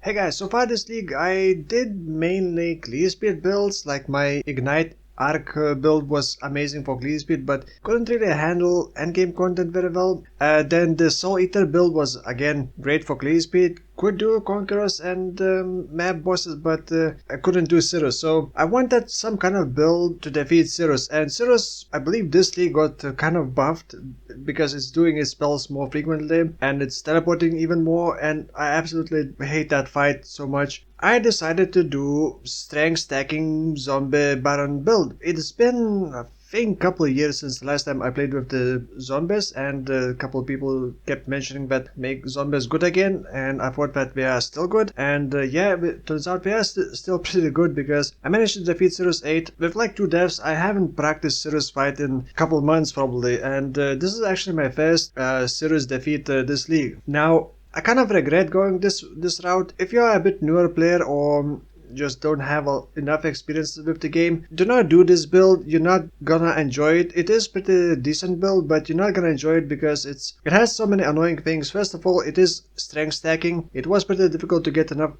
Hey guys, so far this league I did mainly clear speed builds, like my Ignite Arc build was amazing for clear speed, but couldn't really handle endgame content very well. Then the Soul Eater build was again great for clear speed, could do Conquerors and map bosses, but I couldn't do Sirus. So I wanted some kind of build to defeat Sirus, and Sirus, I believe this league got kind of buffed because it's doing its spells more frequently and it's teleporting even more, and I absolutely hate that fight so much. I decided to do strength stacking zombie baron build. It's been I think couple of years since the last time I played with the zombies, and a couple of people kept mentioning that make zombies good again, and I thought that they are still good, and yeah, it turns out they are still pretty good because I managed to defeat Sirus 8 with like 2 deaths. I haven't practiced Sirus fight in a couple of months probably, and this is actually my first Sirus defeat this league. Now, I kind of regret going this route. If you're a bit newer player or just don't have enough experience with the game, do not do this build. You're not gonna enjoy it. It is pretty decent build, but you're not gonna enjoy it because it has so many annoying things. First of all, it is strength stacking. It was pretty difficult to get enough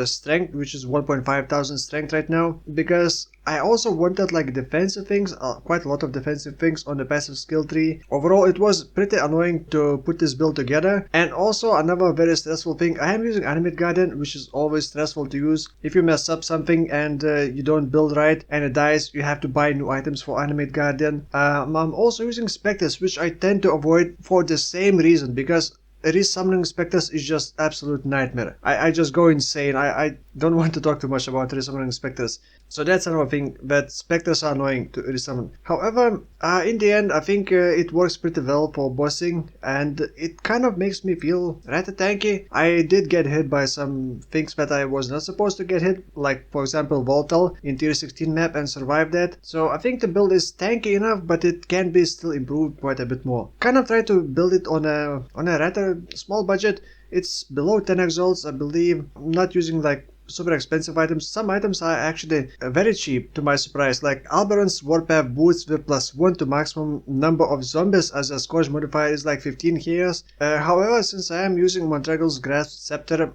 strength, which is 1,500 strength right now, because I also wanted like defensive things, quite a lot of defensive things on the passive skill tree. Overall, it was pretty annoying to put this build together. And also another very stressful thing, I am using Animate Guardian, which is always stressful to use. If you mess up something and you don't build right and it dies, you have to buy new items for Animate Guardian. I'm also using Specters, which I tend to avoid for the same reason, because resummoning Specters is just absolute nightmare. I just go insane. I don't want to talk too much about resummoning Specters. So that's another thing, that Specters are annoying to resummon. However, in the end, I think it works pretty well for bossing, and it kind of makes me feel rather tanky. I did get hit by some things that I was not supposed to get hit, like for example Volatile in tier 16 map, and survived that. So I think the build is tanky enough, but it can be still improved quite a bit more. Kind of try to build it on a rather small budget. It's below 10 exalts, I believe. I'm not using like super expensive items. Some items are actually very cheap to my surprise, like Alberon's Warpath boots with +1 to maximum number of zombies as a Scourge modifier is like 15 here. However, since I am using Mon'tregul's Grasp Scepter,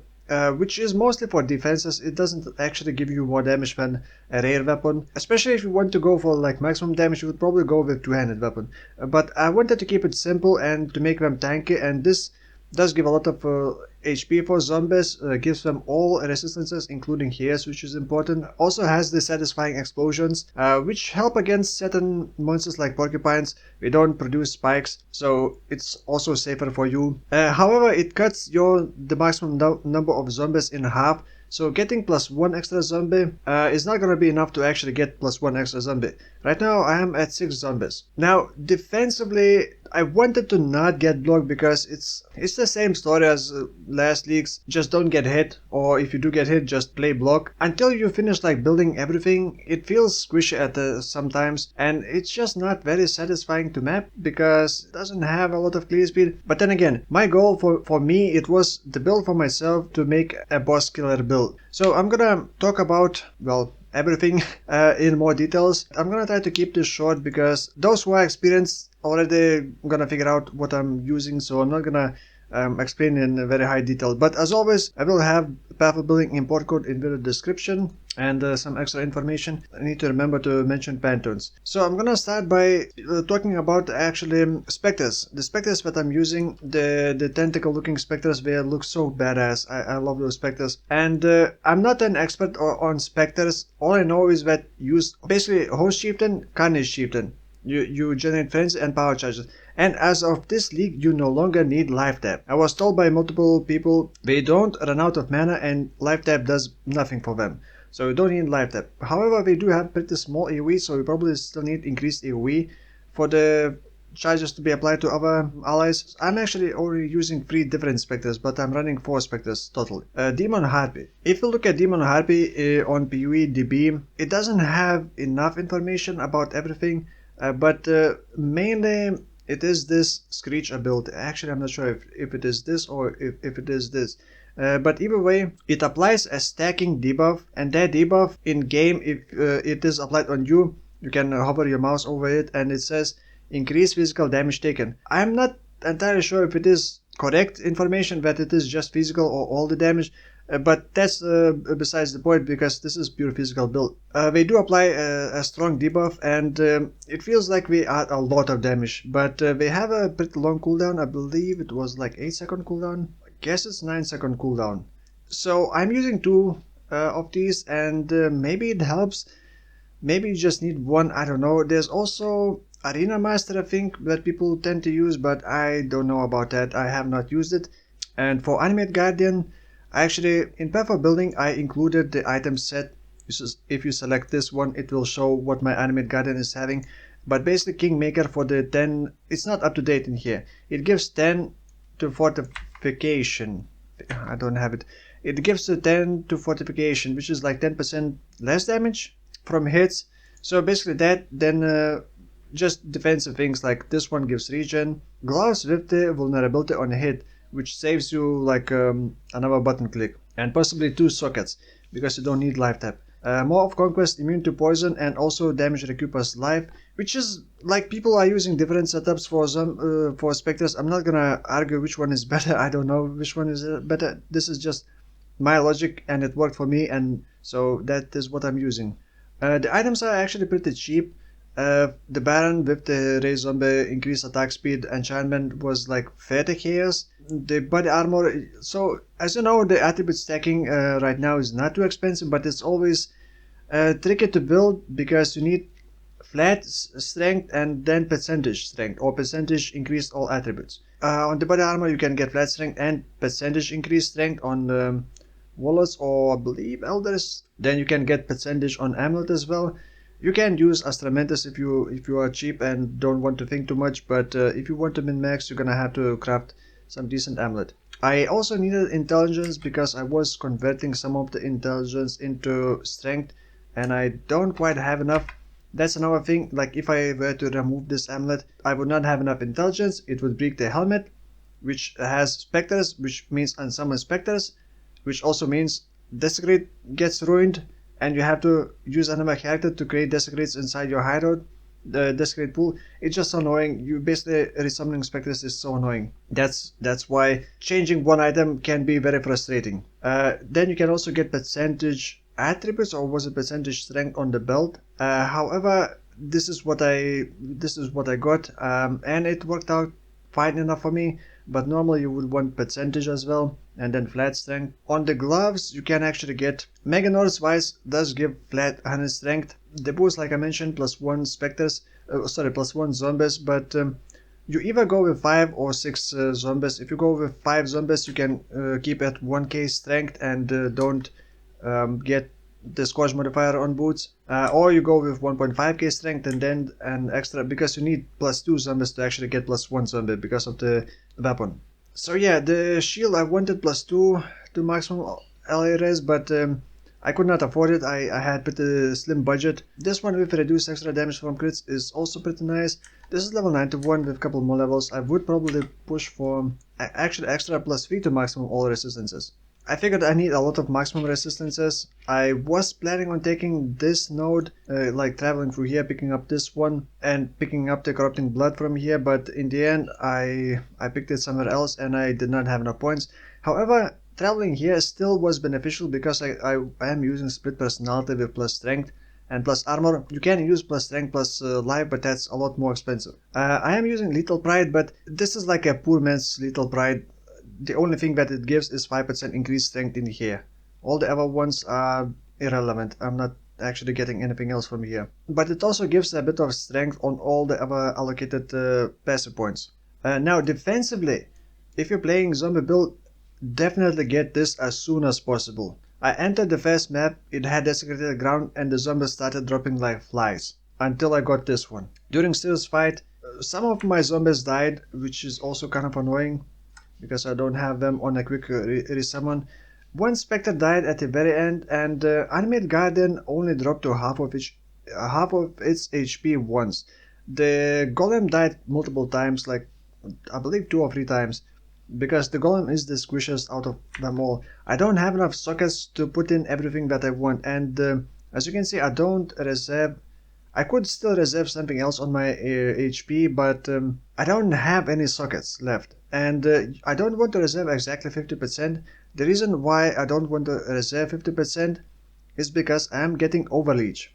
which is mostly for defenses, it doesn't actually give you more damage than a rare weapon. Especially if you want to go for like maximum damage, you would probably go with two-handed weapon. But I wanted to keep it simple and to make them tanky, and this does give a lot of HP for zombies, gives them all resistances including heals, which is important. Also has the satisfying explosions, which help against certain monsters like porcupines. We don't produce spikes, so it's also safer for you. However, it cuts the maximum number of zombies in half, so getting +1 extra zombie is not gonna be enough to actually get +1 extra zombie. Right now I am at 6 zombies. Now defensively, I wanted to not get blocked because it's the same story as last leagues. Just don't get hit, or if you do get hit, just play block until you finish like building everything. It feels squishy at sometimes, and it's just not very satisfying to map because it doesn't have a lot of clear speed. But then again, my goal for me, it was the build for myself to make a boss killer build. So I'm gonna talk about, well, everything in more details. I'm gonna try to keep this short because those who are experienced already gonna figure out what I'm using, so I'm not gonna explain in very high detail. But as always, I will have path of building import code in the description and some extra information. I need to remember to mention Pantheons. So I'm gonna start by talking about actually Specters. The Specters that I'm using, the tentacle looking Specters, they look so badass. I love those Specters. And I'm not an expert on Specters. All I know is that use basically Host Chieftain, Carnage Chieftain. You generate friends and power charges. And as of this league, you no longer need life tap. I was told by multiple people they don't run out of mana and life tap does nothing for them. So you don't need life tap. However, they do have pretty small AoE, so you probably still need increased AoE for the charges to be applied to other allies. I'm actually already using 3 different Specters, but I'm running 4 Specters total. Demon Harpy. If you look at Demon Harpy on PoE DB, it doesn't have enough information about everything, but mainly it is this Screech ability. Actually, I'm not sure if it is this or if it is this. But either way, it applies a stacking debuff, and that debuff in game, if it is applied on you, you can hover your mouse over it and it says increase physical damage taken. I'm not entirely sure if it is correct information that it is just physical or all the damage. But that's besides the point, because this is pure physical build. They do apply a strong debuff, and it feels like we add a lot of damage, but they have a pretty long cooldown. I believe it was like 8-second cooldown. I guess it's 9-second cooldown. So I'm using two of these, and maybe it helps. Maybe you just need one, I don't know. There's also Arena Master, I think, that people tend to use, but I don't know about that. I have not used it. And for Animate Guardian, actually, in Path of Building, I included the item set. If you select this one, it will show what my Animate Guardian is having. But basically, Kingmaker for the 10, it's not up to date in here. It gives 10 to Fortification. I don't have it. It gives a 10 to Fortification, which is like 10% less damage from hits. So basically that, then just defensive things like this one gives regen. Gloves with the vulnerability on a hit, which saves you like another button click, and possibly 2 sockets, because you don't need life tap. More of Conquest, immune to poison, and also damage recupers life, which is like people are using different setups for some for Specters. I'm not gonna argue which one is better. I don't know which one is better. This is just my logic, and it worked for me, and so that is what I'm using. The items are actually pretty cheap. The Baron with the Raise Zombie increased attack speed enchantment was like 30 chaos. The body armor, so as you know, the attribute stacking right now is not too expensive, but it's always tricky to build because you need flat strength and then percentage strength, or percentage increased all attributes. On the body armor you can get flat strength and percentage increased strength on Wallets, or I believe Elders. Then you can get percentage on Amulet as well. You can use Astramentus if you are cheap and don't want to think too much, but if you want to min-max, you're gonna have to craft some decent Amulet. I also needed intelligence because I was converting some of the intelligence into strength, and I don't quite have enough. That's another thing. Like if I were to remove this amulet, I would not have enough intelligence. It would break the helmet, which has Specters, which means unsummon Specters, which also means Desecrate gets ruined, and you have to use another character to create Desecrates inside your hideout, the Desecrate pool. It's just so annoying. You basically resummoning Specters is so annoying. That's why changing one item can be very frustrating. Then you can also get percentage attributes, or was it percentage strength on the belt. However, this is what I got, and it worked out fine enough for me. But normally you would want percentage as well, and then flat strength. On the gloves you can actually get Meginord's Vise does give flat 100 strength. The boost, like I mentioned, +1 Specters, +1 zombies, but you either go with 5 or 6 zombies. If you go with 5 zombies, you can keep at 1k strength and don't get the Scourge modifier on boots, or you go with 1.5k strength and then an extra, because you need +2 zombies to actually get +1 zombie because of the weapon. So yeah, the shield I wanted +2 to maximum LA res, but I could not afford it. I had pretty slim budget. This one with reduced extra damage from crits is also pretty nice. This is level 91 with a couple more levels. I would probably push for actually extra +3 to maximum all resistances. I figured I need a lot of maximum resistances. I was planning on taking this node, like traveling through here, picking up this one, and picking up the Corrupting Blood from here, but in the end I picked it somewhere else and I did not have enough points. However, traveling here still was beneficial because I am using split personality with plus strength and plus armor. You can use plus strength plus life, but that's a lot more expensive. I am using Lethal Pride, but this is like a poor man's Lethal Pride. The only thing that it gives is 5% increased strength in here. All the other ones are irrelevant. I'm not actually getting anything else from here. But it also gives a bit of strength on all the other allocated passive points. Now defensively, if you're playing zombie build, definitely get this as soon as possible. I entered the first map, it had desecrated ground, and the zombies started dropping like flies. Until I got this one. During Sirus fight, some of my zombies died, which is also kind of annoying, because I don't have them on a quick resummon. One Spectre died at the very end, and Animate Guardian only dropped to half of its HP once. The Golem died multiple times, like I believe 2 or 3 times, because the Golem is the squishiest out of them all. I don't have enough sockets to put in everything that I want, and as you can see, I don't reserve. I could still reserve something else on my HP, but I don't have any sockets left. And I don't want to reserve exactly 50%. The reason why I don't want to reserve 50% is because I am getting overleech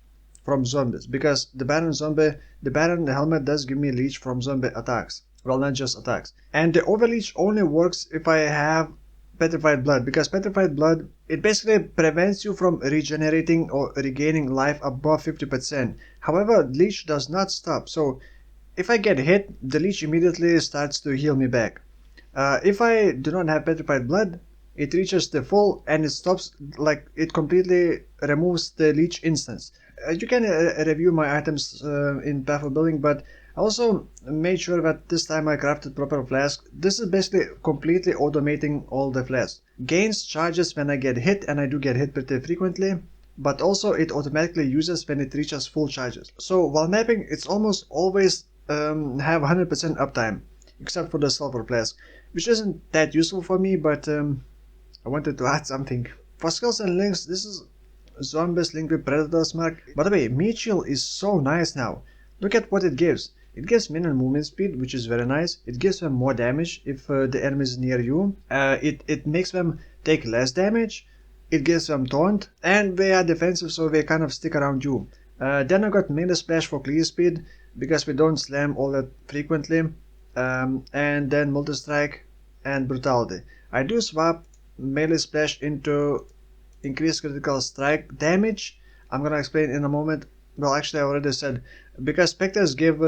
from zombies, because the Baron helmet does give me leech from zombie attacks. Well, not just attacks. And the overleech only works if I have Petrified Blood, because Petrified Blood, it basically prevents you from regenerating or regaining life above 50%. However, leech does not stop, so if I get hit, the leech immediately starts to heal me back. If I do not have Petrified Blood, it reaches the full and it stops, like it completely removes the leech instance. You can review my items in Path of Building, but I also made sure that this time I crafted proper flask. This is basically completely automating all the flasks. Gains charges when I get hit, and I do get hit pretty frequently, but also it automatically uses when it reaches full charges. So while mapping, it's almost always have 100% uptime, except for the sulfur flask, which isn't that useful for me, but I wanted to add something. For skills and links, this is zombies linked with predators mark. By the way, meat shield is so nice now. Look at what it gives. It gives minion movement speed, which is very nice. It gives them more damage if the enemy is near you. It makes them take less damage. It gives them taunt, and they are defensive, so they kind of stick around you. Then I got melee splash for clear speed, because we don't slam all that frequently. And then multi-strike and brutality. I do swap melee splash into increased critical strike damage. I'm gonna explain in a moment. Well, actually I already said, because Specters give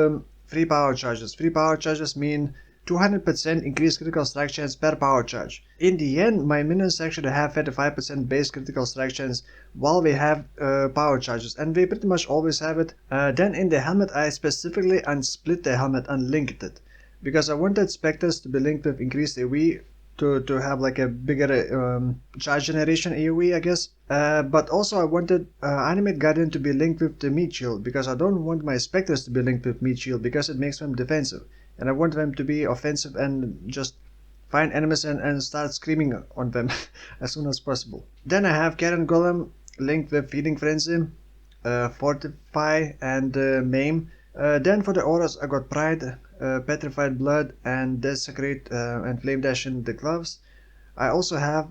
3 power charges. 3 power charges mean 200% increased critical strike chance per power charge. In the end, my minions actually have 35% base critical strike chance while they have power charges, and they pretty much always have it. Then in the helmet, I specifically unsplit the helmet and linked it, because I wanted Specters to be linked with increased AoE to have like a bigger charge generation AoE, I guess. But also I wanted Animate Guardian to be linked with the meat shield, because I don't want my Specters to be linked with meat shield, because it makes them defensive. And I want them to be offensive and just find enemies and start screaming on them as soon as possible. Then I have Karen Golem linked with Feeding Frenzy, Fortify and Maim. Then for the auras I got Pride, Petrified Blood and Desecrate and Flame Dash in the gloves. I also have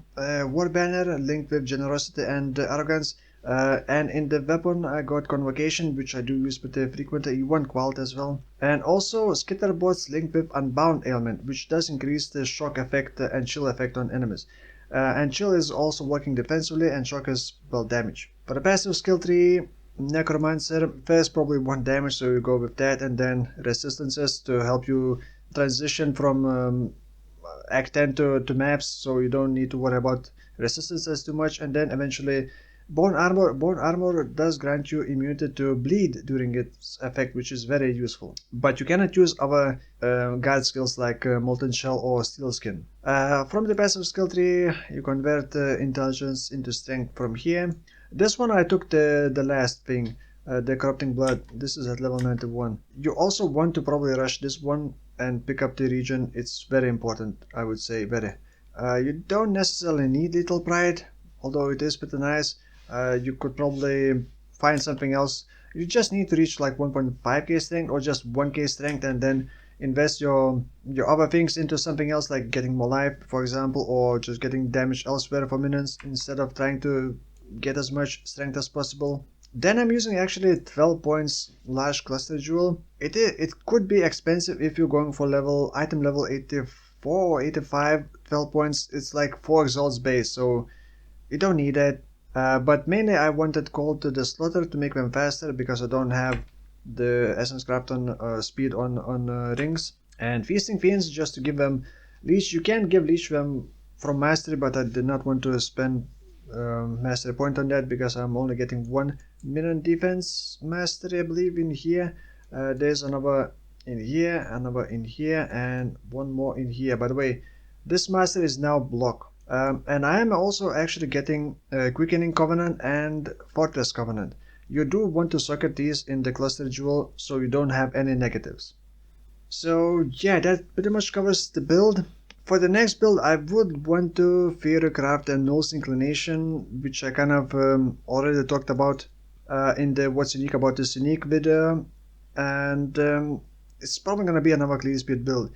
War Banner linked with Generosity and Arrogance, and in the weapon I got Convocation, which I do use pretty frequently, E1 Qualt as well, and also Skitterbots linked with Unbound Ailment, which does increase the shock effect and chill effect on enemies. And chill is also working defensively, and shock is, well, damage. For the passive skill tree, Necromancer, first probably 1 damage, so you go with that, and then resistances to help you transition from Act 10 to maps, so you don't need to worry about resistances too much. And then eventually Bone Armor. Bone Armor does grant you immunity to bleed during its effect, which is very useful. But you cannot use other guard skills like Molten Shell or Steel Skin. From the passive skill tree, you convert Intelligence into Strength from here. This one I took the last thing, the Corrupting Blood. This is at level 91. You also want to probably rush this one and pick up the region. It's very important, I would say, very. You don't necessarily need Lethal Pride, although it is pretty nice. You could probably find something else. You just need to reach like 1.5k strength or just 1k strength, and then invest your other things into something else, like getting more life, for example, or just getting damage elsewhere for minions instead of trying to get as much strength as possible. Then I'm using actually 12 points large cluster jewel. It could be expensive if you're going for item level 84 or 85. 12 points, it's like 4 exalts base, so you don't need it. But mainly I wanted Cold to the Slaughter to make them faster, because I don't have the Essence Craft on speed on rings. And Feasting Fiends just to give them Leech. You can give Leech them from Mastery, but I did not want to spend Mastery point on that, because I'm only getting 1 minion defense Mastery, I believe, in here. There's another in here, another in here, and 1 more in here. By the way, this Mastery is now block. And I am also actually getting Quickening Covenant and Fortress Covenant. You do want to socket these in the cluster jewel so you don't have any negatives. So yeah, that pretty much covers the build. For the next build, I would want to Fear craft and Null's Inclination, which I kind of already talked about in the What's Unique About This Unique video. And it's probably going to be another clean speed build.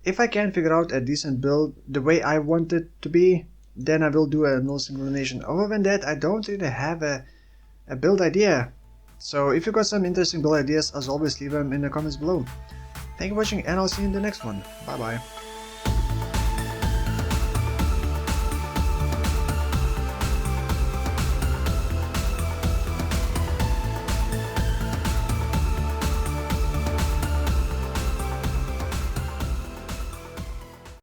If I can figure out a decent build the way I want it to be, then I will do a null synchronization. Other than that, I don't really have a build idea. So if you got some interesting build ideas, as always, leave them in the comments below. Thank you for watching, and I'll see you in the next one. Bye bye.